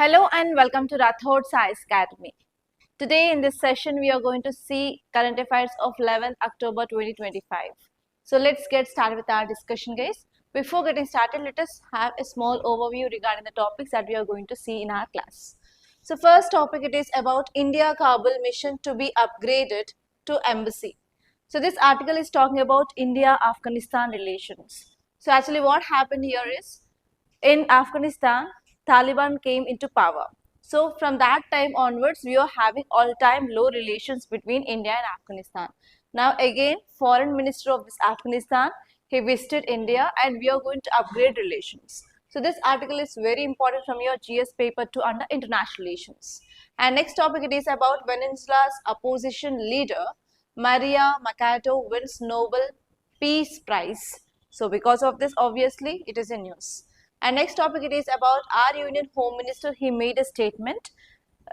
Hello and welcome to Rathod Science Academy. Today in this session we are going to see current affairs of 11th October 2025. So let's get started with our discussion, guys. Before getting started, let us have a small overview regarding the topics that we are going to see in our class. So first topic, it is about India Kabul mission to be upgraded to embassy. So this article is talking about India-Afghanistan relations. So actually what happened here is, in Afghanistan, Taliban came into power. So from that time onwards, we are having all-time low relations between India and Afghanistan. Now again, Foreign Minister of this Afghanistan, he visited India and we are going to upgrade relations. So this article is very important from your GS paper 2 under international relations. And next topic, it is about Venezuela's opposition leader, Maria Machado, wins Nobel Peace Prize. So because of this, obviously, it is in news. And next topic, it is about our Union Home Minister. He made a statement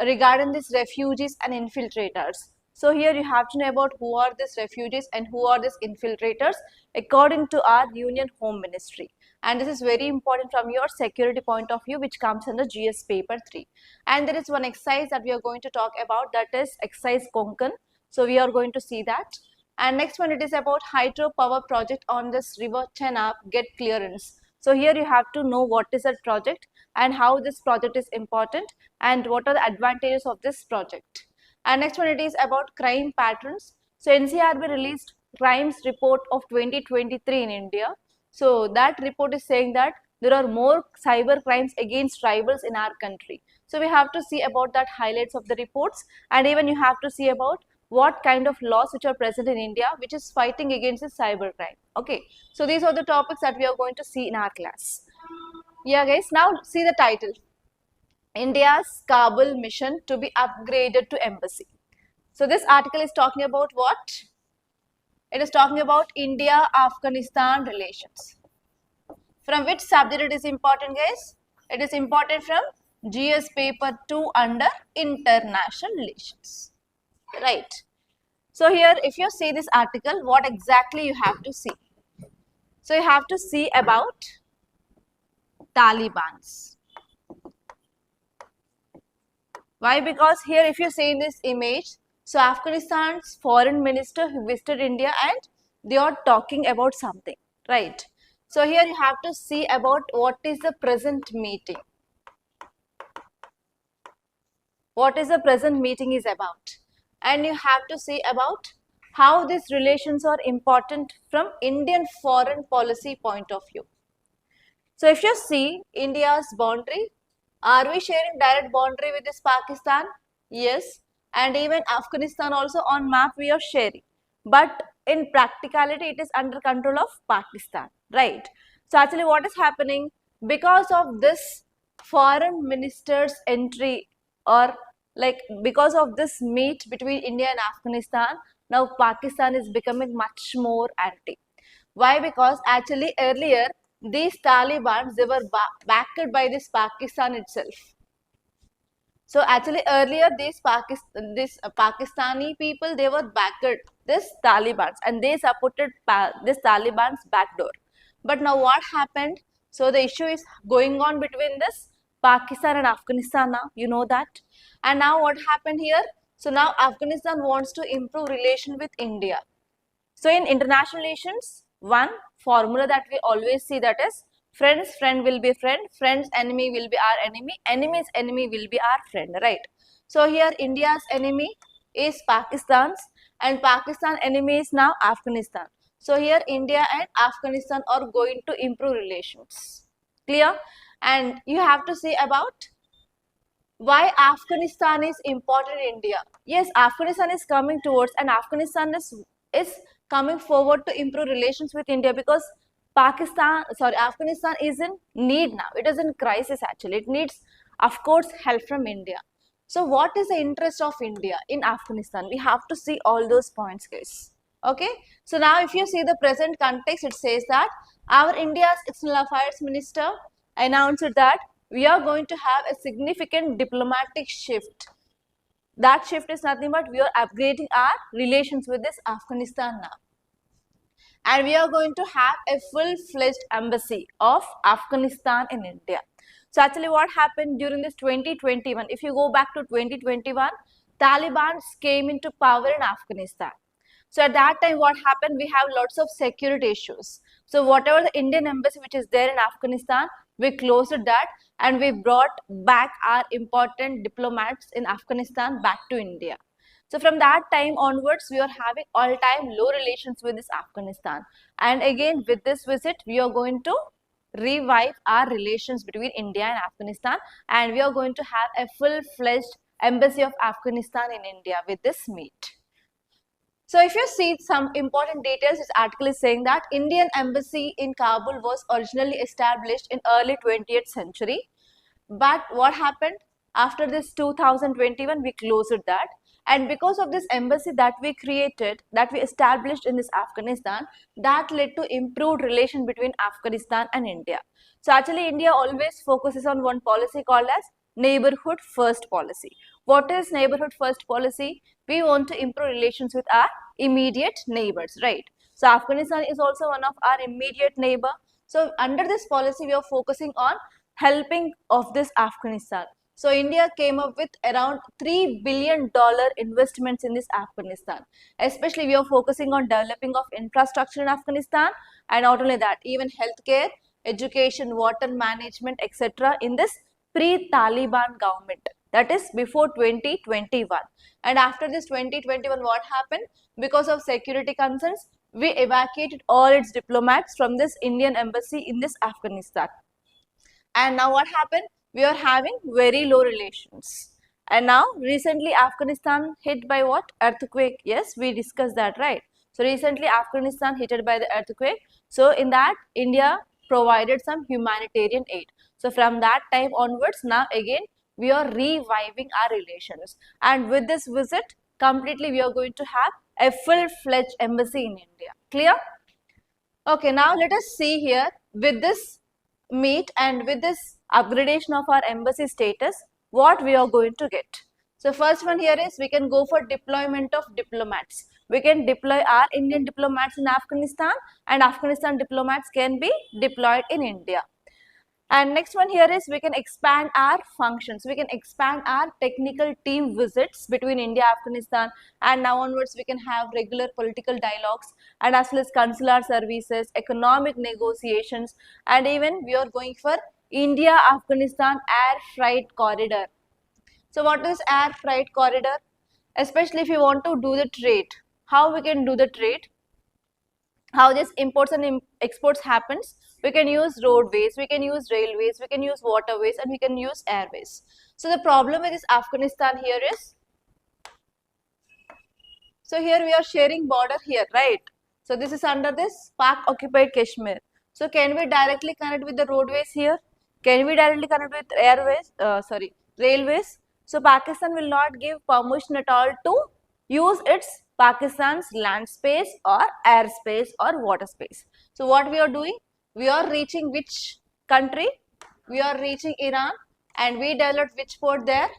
regarding these refugees and infiltrators. So here you have to know about who are these refugees and who are these infiltrators according to our Union Home Ministry. And this is very important from your security point of view, which comes in the GS paper 3. And there is one exercise that we are going to talk about, that is exercise Konkan. So we are going to see that. And next one, it is about hydropower project on this river Chenab get clearance. So here you have to know what is that project and how this project is important and what are the advantages of this project. And next one, it is about crime patterns. So NCRB released crimes report of 2023 in India. So that report is saying that there are more cyber crimes against tribals in our country. So we have to see about that highlights of the reports, and even you have to see about what kind of laws which are present in India which is fighting against the cyber crime. Okay, so these are the topics that we are going to see in our class. Yeah guys, now see the title. India's Kabul mission to be upgraded to embassy. So this article is talking about what? It is talking about India-Afghanistan relations. From which subject it is important, guys? It is important from GS paper 2 under international relations. Right. So here, if you see this article, what exactly you have to see? So you have to see about Talibans. Why? Because here, if you see in this image, so Afghanistan's foreign minister visited India and they are talking about something, right? So here you have to see about what is the present meeting. What is the present meeting is about. And you have to see about how these relations are important from Indian foreign policy point of view. So if you see India's boundary, are we sharing direct boundary with this Pakistan? Yes. And even Afghanistan also on map we are sharing. But in practicality it is under control of Pakistan, right? So actually what is happening, because of this foreign minister's entry, or like because of this meet between India and Afghanistan, now Pakistan is becoming much more anti. Why? Because actually earlier these Taliban, they were backed by this Pakistan itself. So actually earlier these Pakistani people, they were backed this Taliban and they supported this Taliban's backdoor. But now what happened? So the issue is going on between this Pakistan and Afghanistan now, you know that. And now what happened here? So now Afghanistan wants to improve relation with India. So in international relations, one formula that we always see, that is friend's friend will be friend, friend's enemy will be our enemy, enemy's enemy will be our friend, right? So here India's enemy is Pakistan's and Pakistan enemy is now Afghanistan. So here India and Afghanistan are going to improve relations. Clear? And you have to say about why Afghanistan is important in India. Yes, Afghanistan is coming towards, and Afghanistan is coming forward to improve relations with India, because Afghanistan is in need now. It is in crisis actually. It needs, of course, help from India. So what is the interest of India in Afghanistan? We have to see all those points, guys. Okay. So now if you see the present context, it says that our India's External Affairs Minister announced that we are going to have a significant diplomatic shift. That shift is nothing but we are upgrading our relations with this Afghanistan now. And we are going to have a full-fledged embassy of Afghanistan in India. So actually what happened during this 2021, if you go back to 2021, Taliban came into power in Afghanistan. So at that time what happened, we have lots of security issues. So whatever the Indian embassy which is there in Afghanistan, we closed that and we brought back our important diplomats in Afghanistan back to India. So from that time onwards, we are having all-time low relations with this Afghanistan. And again, with this visit, we are going to revive our relations between India and Afghanistan, and we are going to have a full-fledged embassy of Afghanistan in India with this meet. So if you see some important details, this article is saying that Indian embassy in Kabul was originally established in early 20th century. But what happened? After this 2021, we closed that. And because of this embassy that we created, that we established in this Afghanistan, that led to improved relation between Afghanistan and India. So actually India always focuses on one policy called as neighborhood first policy. What is neighborhood first policy? We want to improve relations with our immediate neighbors, right? So Afghanistan is also one of our immediate neighbor. So under this policy, we are focusing on helping of this Afghanistan. So India came up with around $3 billion investments in this Afghanistan. Especially we are focusing on developing of infrastructure in Afghanistan, and not only that, even healthcare, education, water management, etc. in this pre-Taliban government. That is before 2021. And after this 2021, what happened? Because of security concerns, we evacuated all its diplomats from this Indian embassy in this Afghanistan. And now what happened? We are having very low relations. And now recently Afghanistan hit by what? Earthquake. Yes, we discussed that, right? So recently Afghanistan hit by the earthquake. So in that India provided some humanitarian aid. So from that time onwards, now again we are reviving our relations. And with this visit, completely we are going to have a full-fledged embassy in India. Clear? Okay, now let us see here with this meet and with this upgradation of our embassy status, what we are going to get. So first one here is we can go for deployment of diplomats. We can deploy our Indian diplomats in Afghanistan, and Afghanistan diplomats can be deployed in India. And next one here is we can expand our functions. We can expand our technical team visits between India, Afghanistan, and now onwards we can have regular political dialogues, and as well as consular services, economic negotiations, and even we are going for India-Afghanistan air freight corridor. So what is air freight corridor? Especially if you want to do the trade, how we can do the trade? How this imports and exports happens? We can use roadways, we can use railways, we can use waterways, and we can use airways. So the problem with this Afghanistan here is, so here we are sharing border here, right? So this is under this Pak occupied Kashmir. So can we directly connect with the roadways here? Can we directly connect with railways? So Pakistan will not give permission at all to use its Pakistan's land space or air space or water space. So what we are doing? We are reaching which country? We are reaching Iran, and we developed which port there?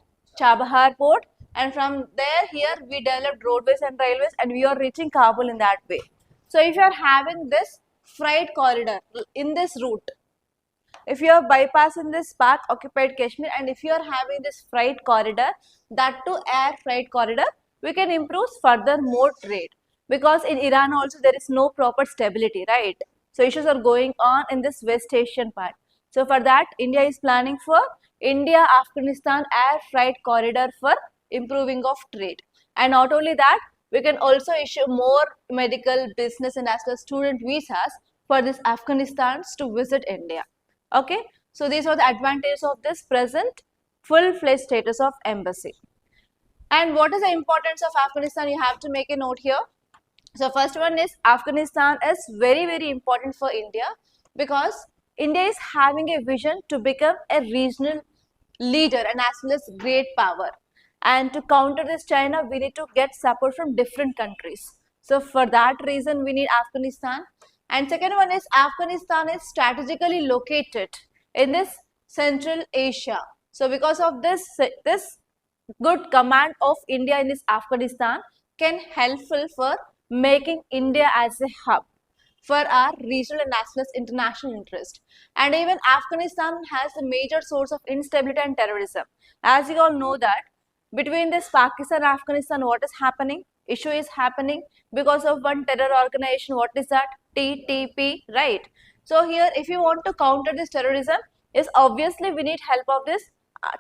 Chabahar port, and from there here we developed roadways and railways, and we are reaching Kabul in that way. So if you are having this freight corridor in this route, if you are bypassing this Pak occupied Kashmir, and if you are having this freight corridor, that too air freight corridor, we can improve further more trade, because in Iran also there is no proper stability, right? So issues are going on in this West Asian part. So for that, India is planning for India-Afghanistan air freight corridor for improving of trade. And not only that, we can also issue more medical, business, and as well as student visas for this Afghanistans to visit India. Okay, so these are the advantages of this present full-fledged status of embassy. And what is the importance of Afghanistan? You have to make a note here. So first one is Afghanistan is very, very important for India, because India is having a vision to become a regional leader and as well as great power. And to counter this China, we need to get support from different countries. So for that reason, we need Afghanistan. And second one is Afghanistan is strategically located in this Central Asia. So because of this good command of India in this Afghanistan can helpful for making India as a hub. for our regional and as well as international interest. And even Afghanistan has a major source of instability and terrorism. As you all know that between this Pakistan and Afghanistan, what is happening? Issue is happening because of one terror organization. What is that? TTP, right? So here, if you want to counter this terrorism, is obviously we need help of this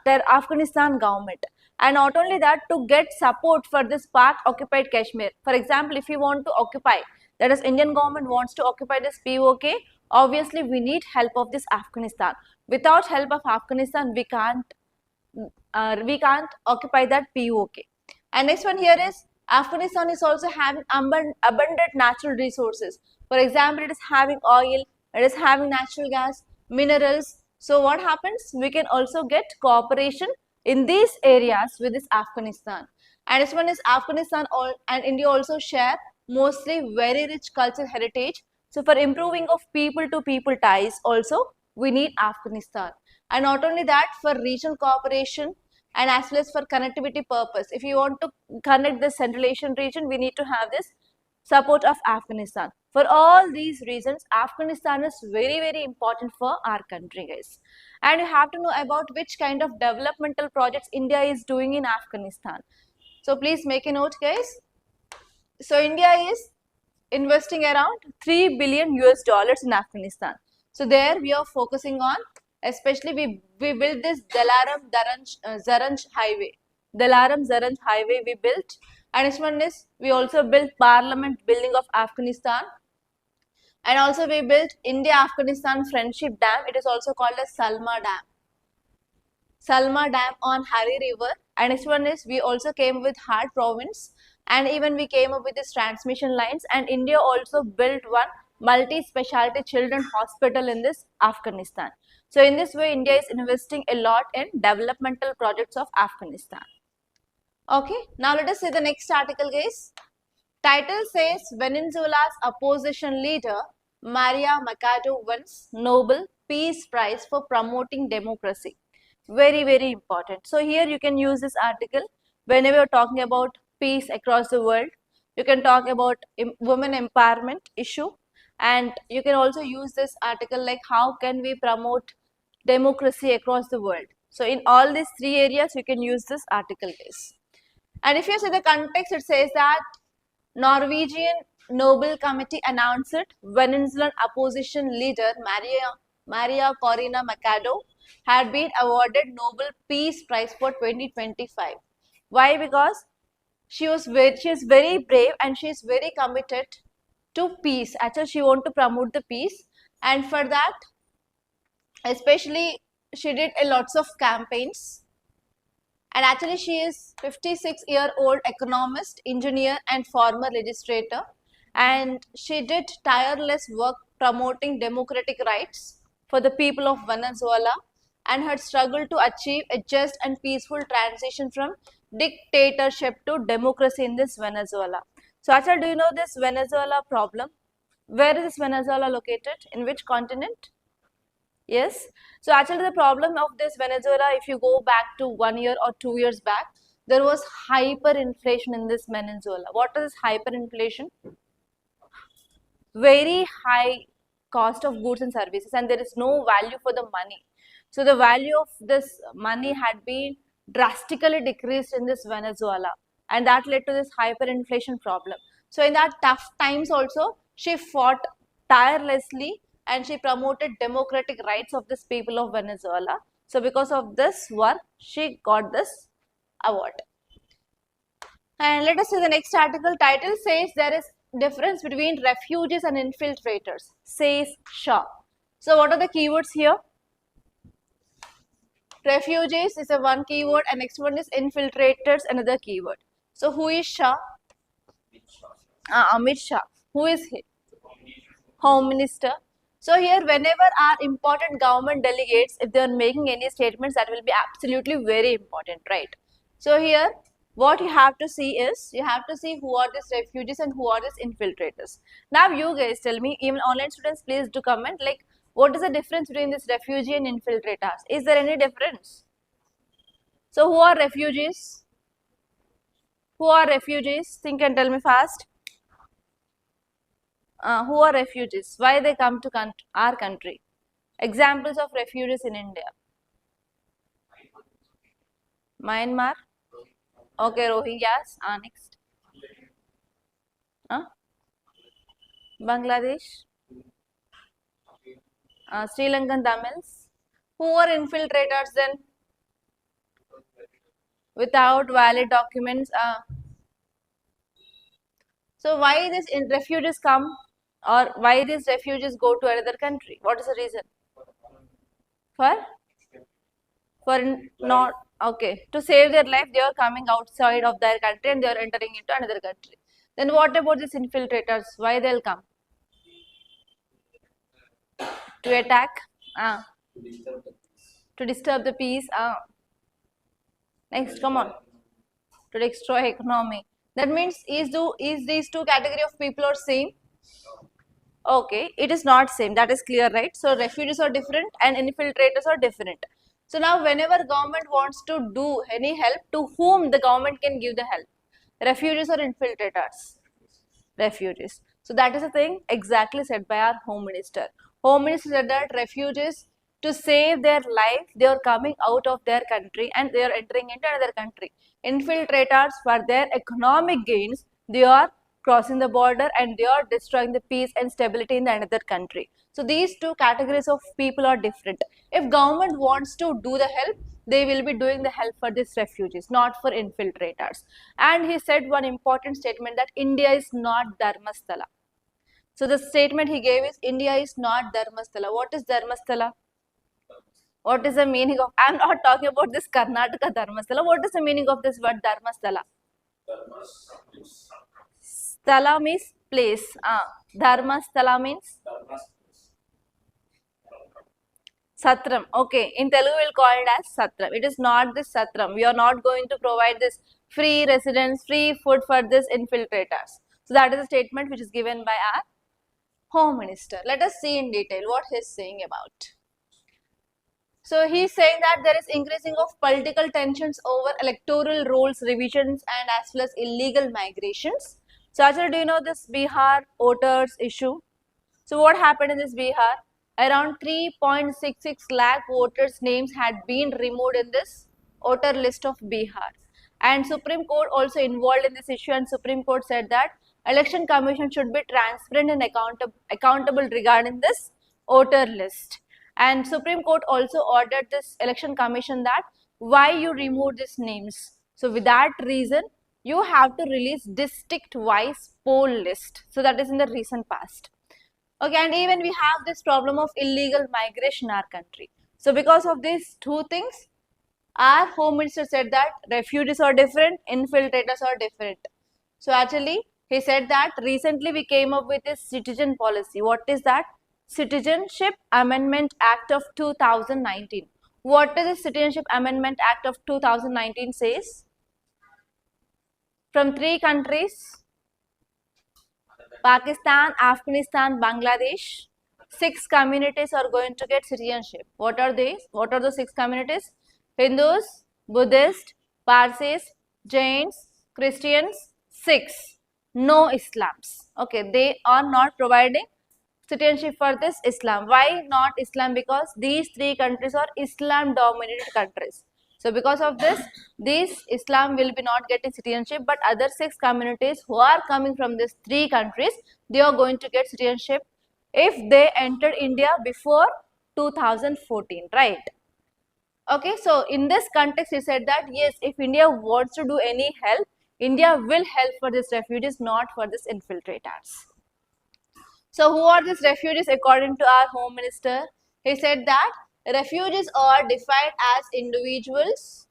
Afghanistan government. And not only that, to get support for this Pak occupied Kashmir. For example, if you want to occupy, that is Indian government wants to occupy this POK, obviously we need help of this Afghanistan. Without help of Afghanistan, we can't occupy that POK. And next one here is Afghanistan is also having abundant natural resources. For example, it is having oil, it is having natural gas, minerals. So what happens? We can also get cooperation in these areas with this Afghanistan. And this one is Afghanistan and India also share mostly very rich cultural heritage. So for improving of people to people ties also we need Afghanistan. And not only that, for regional cooperation and as well as for connectivity purpose. If you want to connect the Central Asian region, we need to have this support of Afghanistan. For all these reasons, Afghanistan is very, very important for our country, guys. And you have to know about which kind of developmental projects India is doing in Afghanistan. So please make a note, guys. So India is investing around 3 billion US dollars in Afghanistan. So there we are focusing on, especially we built this Dalaram Zaranj highway. Dalaram Zaranj highway we built. And this one is, we also built Parliament building of Afghanistan. And also we built India-Afghanistan Friendship Dam. It is also called as Salma Dam. Salma Dam on Hari River. And this one is, we also came with Hard Province. And even we came up with these transmission lines. And India also built one multi-specialty children hospital in this Afghanistan. So in this way, India is investing a lot in developmental projects of Afghanistan. Okay, now let us see the next article, guys. Title says Venezuela's opposition leader Maria Machado wins Nobel Peace Prize for promoting democracy. Very, very important. So here you can use this article whenever you're talking about peace across the world. You can talk about women empowerment issue, and you can also use this article like how can we promote democracy across the world. So in all these three areas, you can use this article, guys. And if you see the context, it says that Norwegian Nobel Committee announced Venezuelan opposition leader Maria Corina Machado had been awarded Nobel Peace Prize for 2025. Why? Because she is very brave and she is very committed to peace. Actually, she wants to promote the peace, and for that, especially she did a lots of campaigns. And actually she is 56-year-old economist, engineer and former legislator, and she did tireless work promoting democratic rights for the people of Venezuela and had struggled to achieve a just and peaceful transition from dictatorship to democracy in this Venezuela. So Achal, do you know this Venezuela problem? Where is this Venezuela located? In which continent? Yes. So actually the problem of this Venezuela, if you go back to 1 year or 2 years back, there was hyperinflation in this Venezuela. What is hyperinflation? Very high cost of goods and services, and there is no value for the money. So the value of this money had been drastically decreased in this Venezuela, and that led to this hyperinflation problem. So in that tough times also, she fought tirelessly and she promoted democratic rights of this people of Venezuela. So because of this work, she got this award. And let us see the next article. Title says there is difference between refugees and infiltrators, says Shah. So what are the keywords here? Refugees is a one keyword and next one is infiltrators, another keyword. So who is Shah? Amit Shah. Who is he? Home Minister. So here whenever our important government delegates, if they are making any statements, that will be absolutely very important, right? So here what you have to see is, you have to see who are these refugees and who are these infiltrators. Now you guys tell me, even online students, please do comment like what is the difference between this refugee and infiltrators? Is there any difference? So who are refugees? Who are refugees? Think and tell me fast. Who are refugees? Why they come to our country? Examples of refugees in India. Myanmar. Okay, Rohingyas. Next. Bangladesh. Sri Lankan Tamils. Who are infiltrators then? Without valid documents. So why these refugees come, or why these refugees go to another country? What is the reason? For not okay, to save their life, they are coming outside of their country and they are entering into another country. Then what about these infiltrators? Why they'll come? To attack? To disturb the peace? Next, come on. To destroy economy. That means is these two category of people are same? Okay, it is not same. That is clear, right? So refugees are different and infiltrators are different. So now whenever government wants to do any help, to whom the government can give the help? Refugees or infiltrators? Refugees. So that is the thing exactly said by our Home Minister. Home Minister said that refugees, to save their life, they are coming out of their country and they are entering into another country. Infiltrators, for their economic gains, they are crossing the border and they are destroying the peace and stability in the another country. So these two categories of people are different. If government wants to do the help, they will be doing the help for these refugees, not for infiltrators. And he said one important statement that India is not Dharmasthala. So the statement he gave is India is not Dharmasthala. What is Dharmasthala? What is the meaning of, I am not talking about this Karnataka Dharmasthala. What is the meaning of this word Dharmasthala? Sthala means place. Dharmasthala means Satram. Okay, in Telugu we'll call it as Satram. It is not this Satram. We are not going to provide this free residence, free food for this infiltrators. So that is a statement which is given by our Home Minister. Let us see in detail what he is saying about. So he is saying that there is increasing of political tensions over electoral rolls revisions and as well as illegal migrations. So actually, do you know this Bihar voters issue? So what happened in this Bihar? Around 3.66 lakh voters' names had been removed in this voter list of Bihar. And Supreme Court also involved in this issue, and Supreme Court said that Election Commission should be transparent and accountable regarding this voter list. And Supreme Court also ordered this Election Commission that why you remove these names. So with that reason, you have to release district-wise poll list. So that is in the recent past. Okay, and even we have this problem of illegal migration in our country. So because of these two things, our Home Minister said that refugees are different, infiltrators are different. So actually, he said that recently we came up with a citizen policy. What is that? Citizenship Amendment Act of 2019. What is the Citizenship Amendment Act of 2019 says? From 3 countries, Pakistan, Afghanistan, Bangladesh, 6 communities are going to get citizenship. What are these? What are the 6 communities? Hindus, Buddhists, Parsis, Jains, Christians, Sikhs. No Islams. Okay, they are not providing citizenship for this Islam. Why not Islam? Because these 3 countries are Islam dominated countries. So because of this Islam will be not getting citizenship, but other 6 communities who are coming from these 3 countries, they are going to get citizenship if they entered India before 2014, right? Okay, so in this context, he said that yes, if India wants to do any help, India will help for these refugees, not for these infiltrators. So who are these refugees according to our Home Minister? He said that refugees are defined as individuals.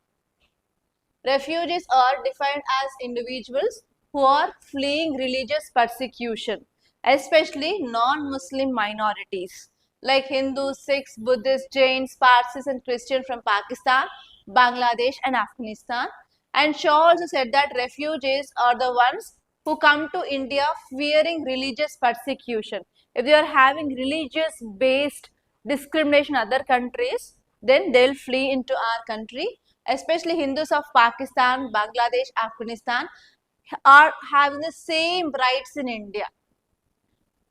Refugees are defined as individuals who are fleeing religious persecution, especially non-Muslim minorities like Hindus, Sikhs, Buddhists, Jains, Parsis and Christians from Pakistan, Bangladesh and Afghanistan. And Shaw also said that refugees are the ones who come to India fearing religious persecution. If they are having religious based discrimination in other countries, then they will flee into our country. Especially Hindus of Pakistan, Bangladesh, Afghanistan are having the same rights in India.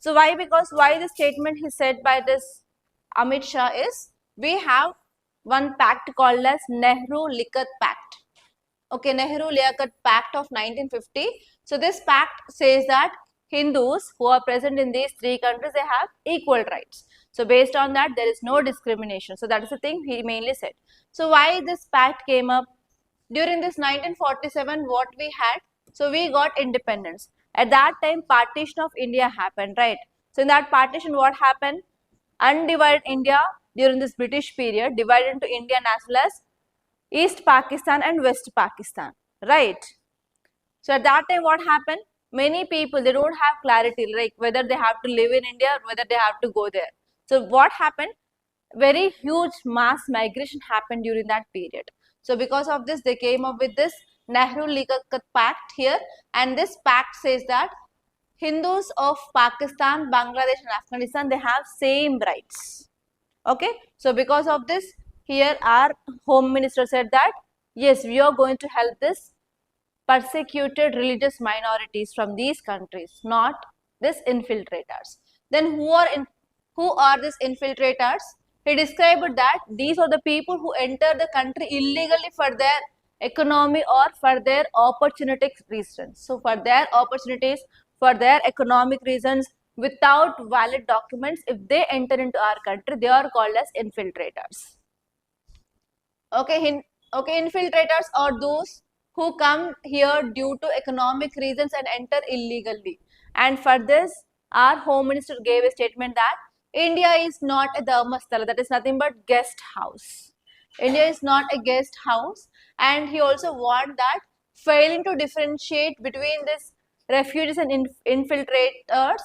So why? Because why the statement is said by this Amit Shah is, we have one pact called as Nehru-Liaquat Pact. Okay, Nehru-Liaquat Pact of 1950. So this pact says that Hindus who are present in these three countries, they have equal rights. So based on that, there is no discrimination. So that is the thing he mainly said. So why this pact came up? During this 1947, what we had, so we got independence. At that time, partition of India happened, right? So in that partition, what happened? Undivided India during this British period divided into India as well as East Pakistan and West Pakistan, right? So at that time, what happened? Many people, they don't have clarity, like whether they have to live in India or whether they have to go there. So what happened? Very huge mass migration happened during that period. So because of this, they came up with this Nehru-Liaquat Pact here, and this pact says that Hindus of Pakistan, Bangladesh and Afghanistan, they have same rights. Okay, so because of this, here our Home Minister said that yes, we are going to help this persecuted religious minorities from these countries, not these infiltrators. Then who are these infiltrators? He described that these are the people who enter the country illegally for their economy or for their opportunistic reasons. So for their opportunities, for their economic reasons, without valid documents, if they enter into our country, they are called as infiltrators. Okay, infiltrators are those who come here due to economic reasons and enter illegally. And for this, our Home Minister gave a statement that India is not a dharmasthala, that is nothing but guest house. India is not a guest house, and he also warned that failing to differentiate between this refugees and infiltrators,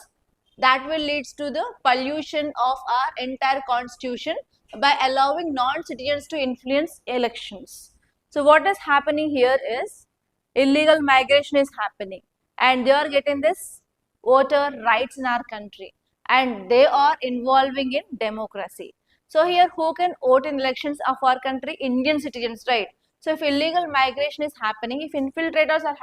that will lead to the pollution of our entire constitution by allowing non-citizens to influence elections. So what is happening here is illegal migration is happening, and they are getting this voter rights in our country, and they are involving in democracy. So here who can vote in elections of our country? Indian citizens, right? So if illegal migration is happening, if infiltrators are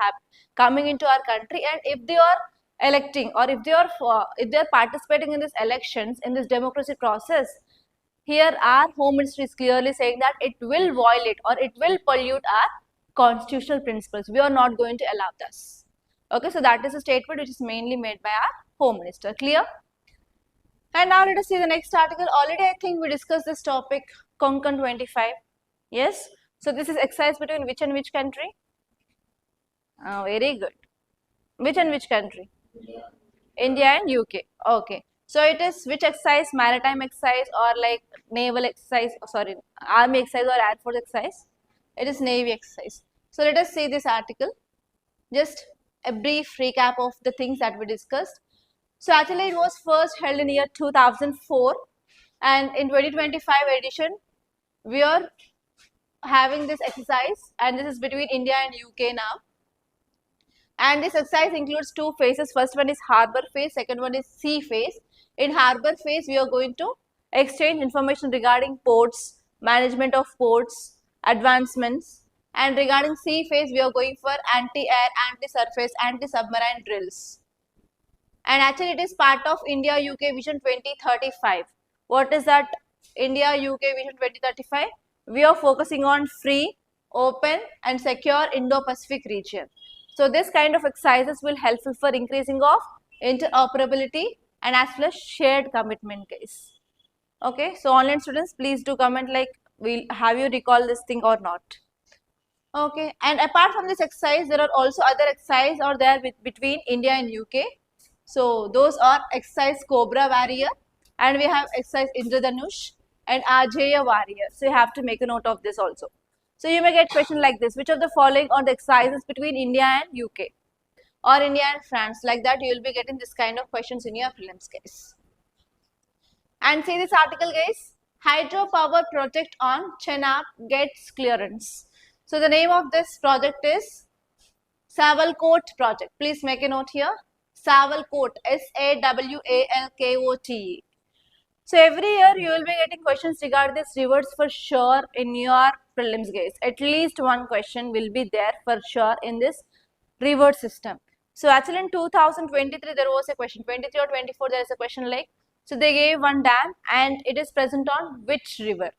coming into our country, and if they are electing or if they are participating in these elections, in this democracy process, here our Home Ministry is clearly saying that it will violate or it will pollute our constitutional principles. We are not going to allow this. Okay, so that is a statement which is mainly made by our Home Minister. Clear? And now let us see the next article. Already I think we discussed this topic, Konkan 25. Yes. So this is exercise between which and which country? Very good. Which and which country? India and UK. Okay. So it is which exercise? Maritime exercise or like naval exercise? Sorry, army exercise or air force exercise? It is navy exercise. So let us see this article. Just a brief recap of the things that we discussed. So actually it was first held in year 2004, and in 2025 edition we are having this exercise, and this is between India and UK now. And this exercise includes two phases. First one is harbor phase, second one is sea phase. In harbor phase, we are going to exchange information regarding ports, management of ports, advancements, and regarding sea phase, we are going for anti-air, anti-surface, anti-submarine drills. And actually it is part of India-UK Vision 2035. What is that India-UK Vision 2035? We are focusing on free, open and secure Indo-Pacific region. So this kind of exercises will helpful for increasing of interoperability and as well as shared commitment, guys. Okay, so online students, please do comment like, will have you recall this thing or not. Okay, and apart from this exercise, there are also other exercises are there between India and UK. So those are exercise Cobra Warrior, and we have exercise Indradhanush and Ajaya Warrior. So you have to make a note of this also. So you may get question like this: which of the following are the exercises between India and UK or India and France? Like that you will be getting this kind of questions in your prelims case. And see this article, guys. Hydropower project on Chenab gets clearance. So the name of this project is Sawalkot project. Please make a note here. Sawalkot, Sawalkot. So every year you will be getting questions regarding this rivers for sure in your prelims, guys. At least one question will be there for sure in this river system. So actually in 2023 there was a question, 23 or 24 there is a question like, so they gave one dam and it is present on which river?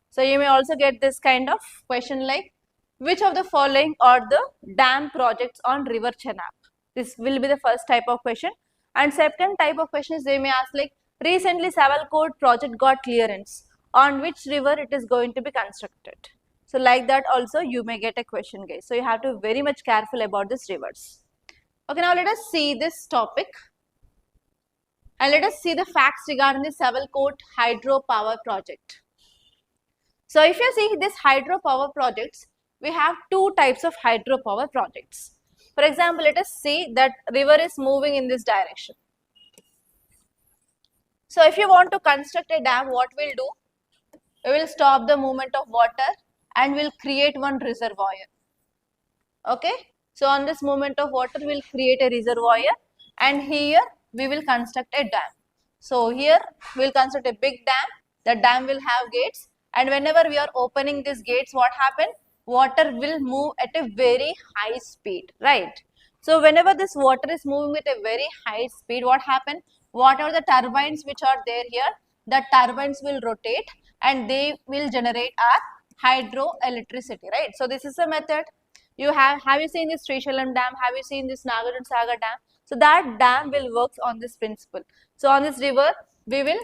So you may also get this kind of question like, which of the following are the dam projects on river Chenab? This will be the first type of question. And second type of question is they may ask like, recently Savalkot project got clearance. On which river it is going to be constructed? So like that also you may get a question, guys. So you have to be very much careful about these rivers. Okay, now let us see this topic. And let us see the facts regarding the Savalkot hydropower project. So if you see this hydropower projects, we have two types of hydropower projects. For example, let us see that river is moving in this direction. So if you want to construct a dam, what we'll do? We will stop the movement of water and we'll create one reservoir. Okay. So on this movement of water, we'll create a reservoir and here we will construct a dam. So here we'll construct a big dam. The dam will have gates, and whenever we are opening these gates, what happens? Water will move at a very high speed, right? So whenever this water is moving with a very high speed, what happens? Whatever the turbines which are there here, the turbines will rotate and they will generate our hydroelectricity, right? So this is a method. You have you seen this Srisailam dam? Have you seen this Nagarjuna Sagar dam? So that dam will work on this principle. So on this river, we will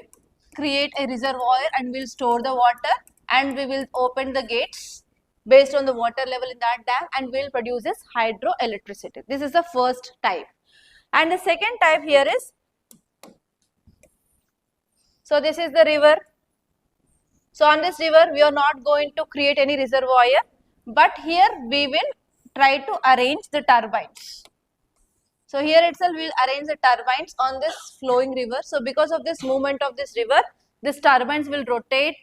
create a reservoir and we'll store the water and we will open the gates based on the water level in that dam and we'll produce this hydroelectricity. This is the first type. And the second type here is, so this is the river. So on this river, we are not going to create any reservoir, but here we will try to arrange the turbines. So here itself we will arrange the turbines on this flowing river. So because of this movement of this river, these turbines will rotate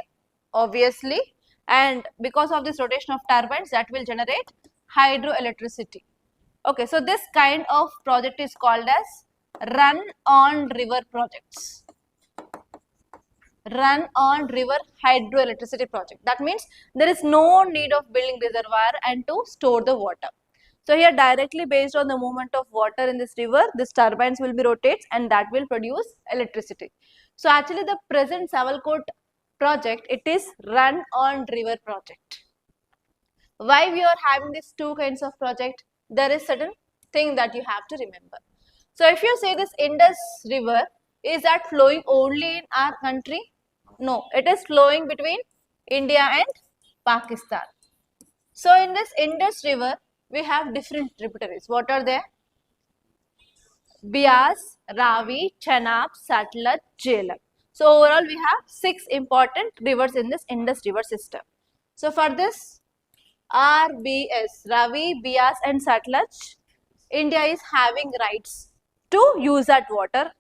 obviously, and because of this rotation of turbines, that will generate hydroelectricity. Okay, so this kind of project is called as run-on river projects. Run-on river hydroelectricity project. That means there is no need of building reservoir and to store the water. So here directly based on the movement of water in this river, this turbines will be rotates and that will produce electricity. So actually the present Savalkot project, it is run-on river project. Why we are having these two kinds of project? There is certain thing that you have to remember. So if you say this Indus river, is that flowing only in our country? No, it is flowing between India and Pakistan. So in this Indus river, we have different tributaries. What are they? Beas, Ravi, Chenab, Satluj, Jhelum. So overall we have 6 important rivers in this Indus river system. So for this RBS, Ravi, Beas and Satluj, India is having rights to use that water,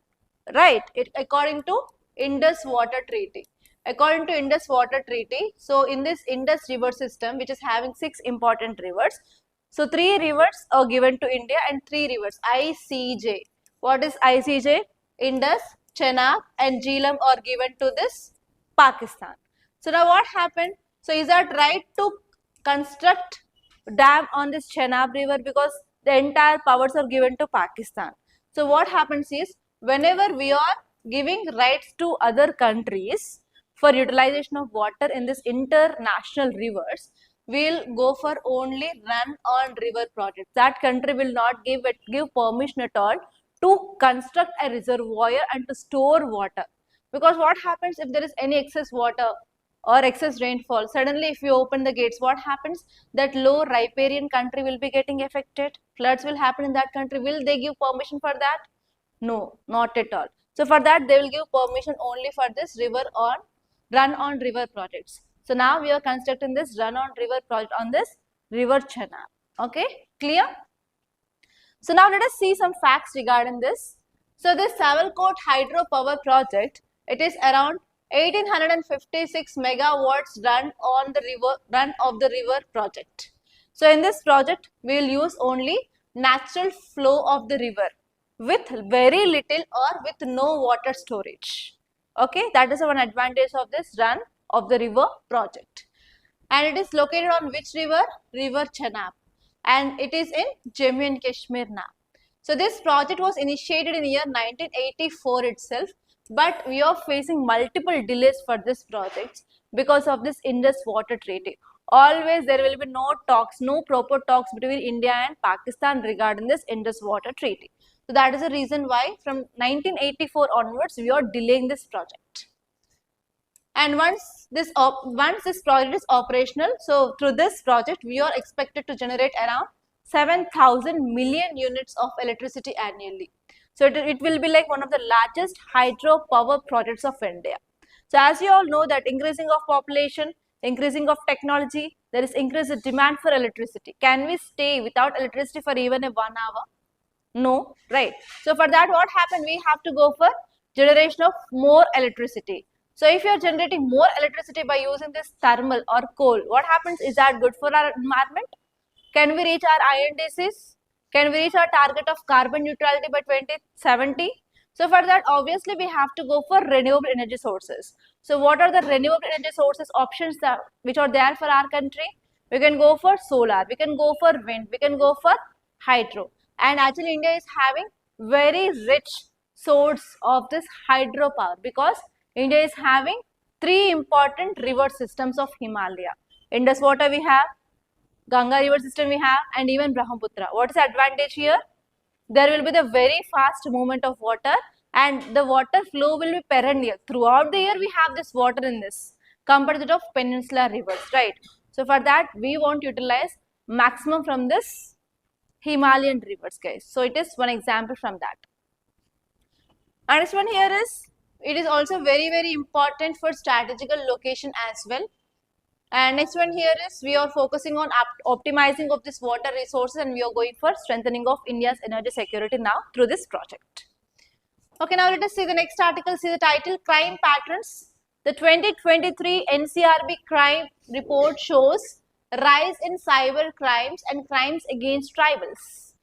right? According to Indus Water Treaty. According to Indus Water Treaty, so in this Indus river system, which is having 6 important rivers, so 3 rivers are given to India and 3 rivers, ICJ. What is ICJ? Indus, Chenab and Jhelum are given to this Pakistan. So now what happened? So is that right to construct dam on this Chenab river, because the entire powers are given to Pakistan. So what happens is, whenever we are giving rights to other countries for utilization of water in this international rivers, we will go for only run-on river projects. That country will not give permission at all to construct a reservoir and to store water. Because what happens if there is any excess water or excess rainfall, suddenly if you open the gates, what happens? That low riparian country will be getting affected. Floods will happen in that country. Will they give permission for that? No, not at all. So for that they will give permission only for this run-on river projects. So now we are constructing this run-on river project on this river Chenab. Okay, clear? So now let us see some facts regarding this. So this Savalkot hydropower project, it is around 1856 megawatts run of the river project. So in this project, we will use only natural flow of the river with very little or with no water storage. Okay, that is one advantage of this run of the river project. And it is located on which river? River Chenab. And it is in Jammu and Kashmir now. So this project was initiated in the year 1984 itself, but we are facing multiple delays for this project because of this Indus Water Treaty. Always there will be no talks, no proper talks between India and Pakistan regarding this Indus Water Treaty. So that is the reason why from 1984 onwards we are delaying this project. And once this project is operational, so through this project we are expected to generate around 7,000 million units of electricity annually. So it will be like one of the largest hydropower projects of India. So as you all know that increasing of population, increasing of technology, there is increased demand for electricity. Can we stay without electricity for even a 1 hour? No, right? So for that what happened? We have to go for generation of more electricity. So if you are generating more electricity by using this thermal or coal, what happens? Is that good for our environment? Can we reach our INDCs? Can we reach our target of carbon neutrality by 2070? So for that, obviously, we have to go for renewable energy sources. So what are the renewable energy sources options which are there for our country? We can go for solar, we can go for wind, we can go for hydro. And actually, India is having very rich source of this hydropower because India is having 3 important river systems of Himalaya. Indus water we have, Ganga river system we have, and even Brahmaputra. What is the advantage here? There will be the very fast movement of water and the water flow will be perennial. Throughout the year we have this water in this compared to the peninsular rivers, right? So for that we want to utilize maximum from this Himalayan rivers, guys. So it is one example from that. And this one here is, it is also very important for strategical location as well. And next one here is, we are focusing on optimizing of this water resources and we are going for strengthening of India's energy security now through this project. Okay, now let us see the next article. See the title, Crime Patterns. The 2023 NCRB crime report shows rise in cyber crimes and crimes against tribals.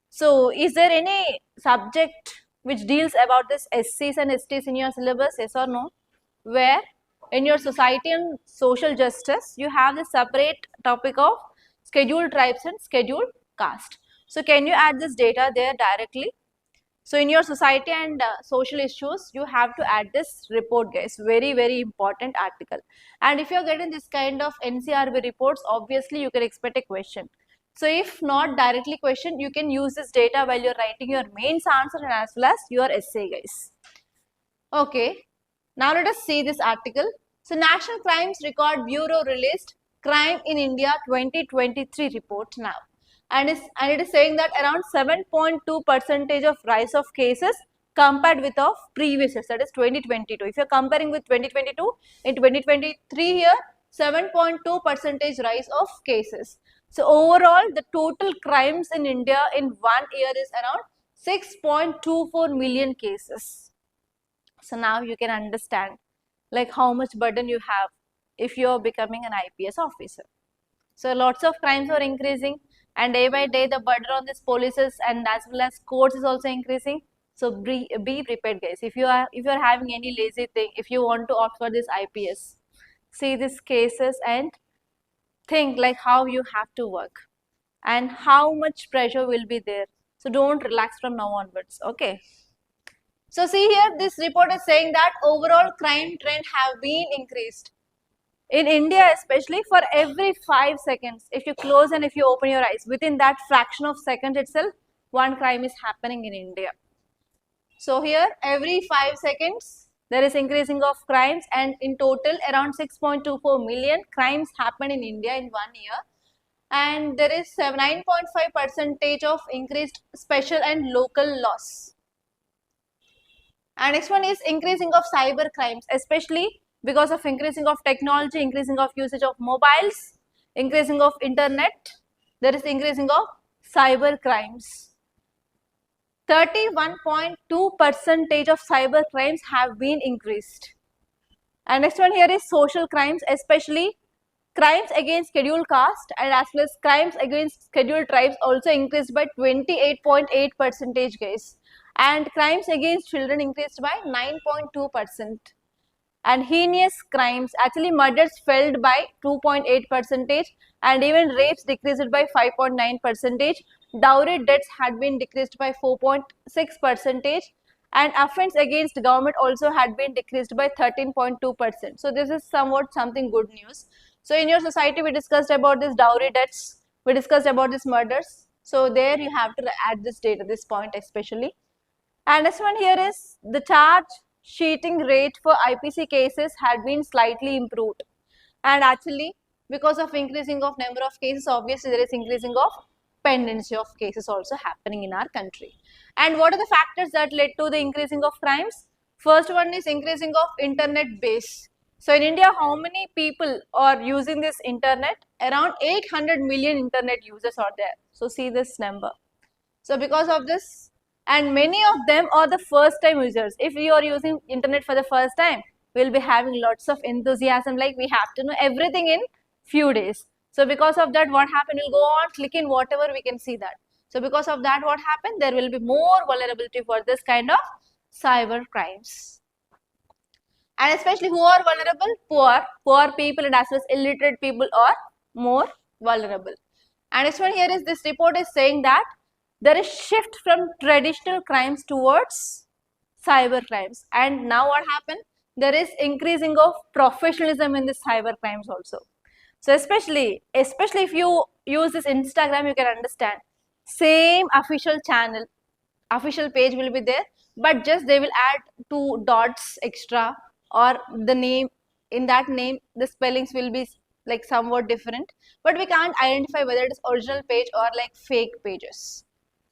So is there any subject which deals about this SCs and STs in your syllabus, yes or no? Where in your society and social justice, you have the separate topic of scheduled tribes and scheduled caste. So can you add this data there directly? So in your society and social issues, you have to add this report, guys. Very important article. And if you are getting this kind of NCRB reports, obviously you can expect a question. So if not directly question, you can use this data while you are writing your mains answer and as well as your essay, guys. Okay. Now let us see this article. So National Crimes Record Bureau released Crime in India 2023 report now. And it is saying that around 7.2% of rise of cases compared with of previous years, that is 2022. If you are comparing with 2022, in 2023 here, 7.2% rise of cases. So overall, the total crimes in India in 1 year is around 6.24 million cases. So now you can understand like how much burden you have if you are becoming an IPS officer. So lots of crimes are increasing and day by day the burden on these polices and as well as courts is also increasing. So be prepared, guys. If you are having any lazy thing, if you want to opt for this IPS, see these cases and think like how you have to work and how much pressure will be there. So don't relax from now onwards. Okay. So see here, this report is saying that overall crime trend have been increased. In India especially, for every 5 seconds, if you close and if you open your eyes, within that fraction of second itself, one crime is happening in India. So here, every 5 seconds, there is increasing of crimes and in total around 6.24 million crimes happen in India in 1 year. And there is 9.5% of increased special and local loss. And next one is increasing of cyber crimes, especially because of increasing of technology, increasing of usage of mobiles, increasing of internet, there is increasing of cyber crimes. 31.2% of cyber crimes have been increased. And next one here is social crimes, especially crimes against scheduled caste and as well as crimes against scheduled tribes also increased by 28.8%, guys. And crimes against children increased by 9.2%. And heinous crimes, actually murders fell by 2.8%, and even rapes decreased by 5.9%. Dowry deaths had been decreased by 4.6%, and offense against government also had been decreased by 13.2%. So this is somewhat something good news. So in your society, we discussed about this dowry debts, we discussed about this murders. So there you have to add this data, this point especially. And next one here is the charge sheeting rate for IPC cases had been slightly improved. And actually, because of increasing of number of cases, obviously there is increasing of pendency of cases also happening in our country. And what are the factors that led to the increasing of crimes? First one is increasing of internet base. So in India, how many people are using this internet? Around 800 million internet users are there. So see this number. So because of this, and many of them are the first time users. If you are using internet for the first time, we'll be having lots of enthusiasm, like we have to know everything in few days. So because of that, what happened? We'll go on clicking whatever we can see that. So because of that, what happened? There will be more vulnerability for this kind of cyber crimes. And especially who are vulnerable? Poor people and as well as illiterate people are more vulnerable. And next one here is, this report is saying that there is shift from traditional crimes towards cyber crimes. And now what happened? There is increasing of professionalism in the cyber crimes also. So especially if you use this Instagram, you can understand. Same official channel, official page will be there, but just they will add 2 dots extra, or the name, in that name the spellings will be like somewhat different, but we can't identify whether it is original page or like fake pages.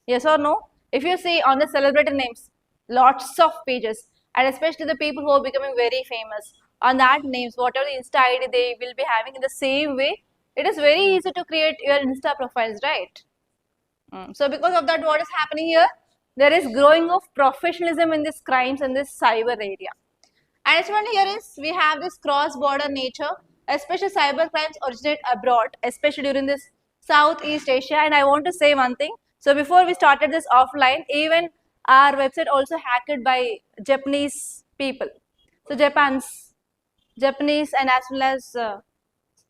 Yes or no? If you see on the celebrity names, lots of pages, and especially the people who are becoming very famous, on that names, whatever the Insta ID they will be having, in the same way, it is very easy to create your Insta profiles, right? So because of that, what is happening here? There is growing of professionalism in this crimes and this cyber area. And next one here is, we have this cross-border nature, especially cyber crimes originate abroad, especially during this Southeast Asia. And I want to say one thing. So before we started this offline, even our website also hacked by Japanese people. So Japanese and as well as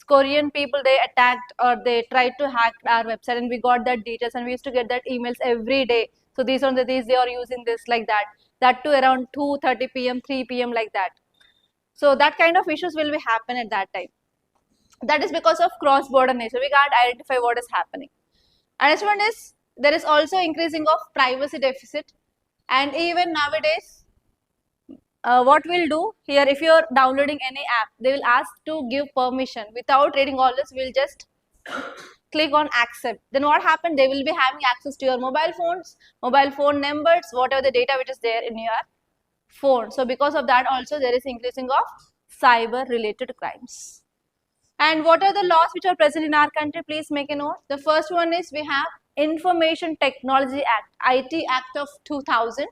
Korean people, they attacked or they tried to hack our website, and we got that details, and we used to get that emails every day. So these they are using this like that. That to around 2:30 p.m., 3 p.m. like that. So that kind of issues will be happen at that time. That is because of cross-border nature. We can't identify what is happening. And next one is, there is also increasing of privacy deficit. And even nowadays, what we'll do here, if you're downloading any app, they will ask to give permission. Without reading all this, we'll just click on accept. Then what happened? They will be having access to your mobile phones, mobile phone numbers, whatever the data which is there in your phone. So because of that also, there is increasing of cyber related crimes. And what are the laws which are present in our country? Please make a note. The first one is, we have Information Technology Act, IT Act of 2000.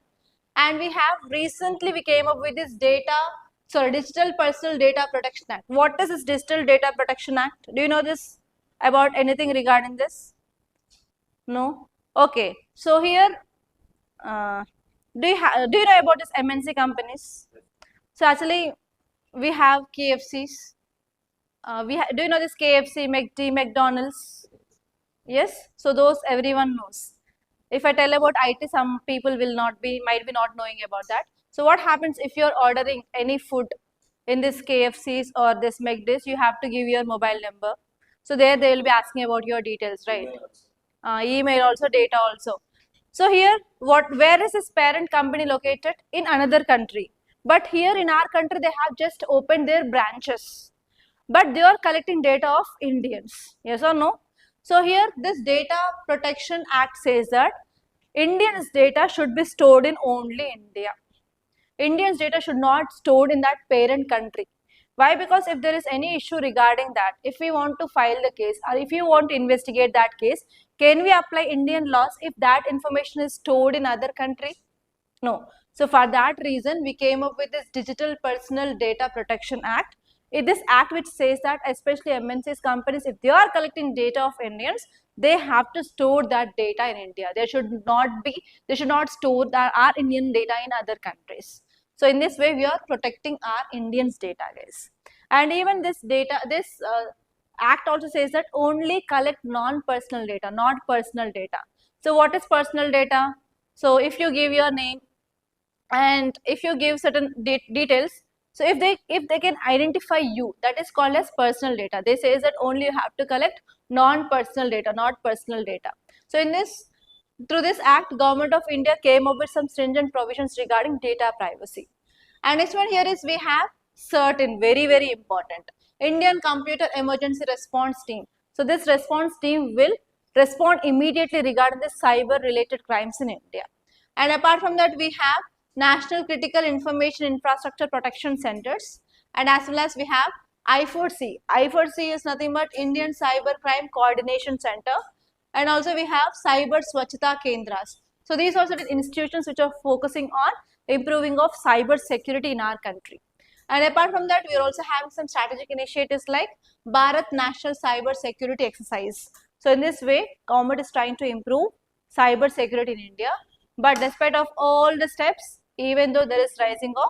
And we came up with this Digital Personal Data Protection Act. What is this Digital Data Protection Act? Do you know this, about anything regarding this? No? Okay. So here, do you know about this MNC companies? So actually, we have KFCs. Do you know this KFC, McD, McDonald's? Yes. So those everyone knows. If I tell about IT, some people might be not knowing about that. So what happens if you're ordering any food in this KFCs or this McD's, you have to give your mobile number. So there they will be asking about your details, right? Email also, data also. So here, where is this parent company located? In another country. But here in our country, they have just opened their branches. But they are collecting data of Indians. Yes or no? So here, this Data Protection Act says that Indians' data should be stored in only India. Indians' data should not stored in that parent country. Why? Because if there is any issue regarding that, if we want to file the case or if you want to investigate that case, can we apply Indian laws if that information is stored in other country? No. So for that reason, we came up with this Digital Personal Data Protection Act. This act which says that especially MNCs companies, if they are collecting data of Indians, they have to store that data in India. They should not store our Indian data in other countries. So in this way, we are protecting our Indians' data, guys. And even this data, this act also says that only collect non-personal data, not personal data. So what is personal data? So if you give your name and if you give certain details, so if they can identify you, that is called as personal data. They say that only you have to collect non-personal data, not personal data. So in this, through this act, Government of India came up with some stringent provisions regarding data privacy. And next one here is we have certain, very important, Indian Computer Emergency Response Team. So this response team will respond immediately regarding the cyber related crimes in India. And apart from that, we have National Critical Information Infrastructure Protection Centers, and as well as we have I4C. I4C is nothing but Indian Cyber Crime Coordination Center, and also we have Cyber Swachhata Kendras. So these are certain institutions which are focusing on improving of cyber security in our country. And apart from that, we are also having some strategic initiatives like Bharat National Cyber Security Exercise. So in this way, government is trying to improve cyber security in India. But despite of all the steps, even though there is rising of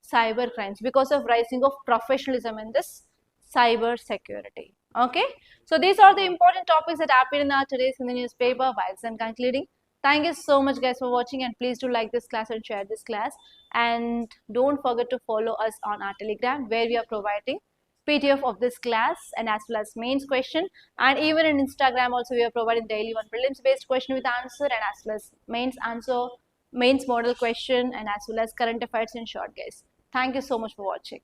cyber crimes because of rising of professionalism in this cyber security. Okay, so these are the important topics that happened in our today's in the newspaper. While I'm concluding, thank you so much guys for watching, and please do like this class and share this class, and don't forget to follow us on our Telegram where we are providing PDF of this class and as well as mains question, and even in Instagram also we are providing daily one prelims based question with answer and as well as mains answer, mains model question, and as well as current affairs in short guys. Thank you so much for watching.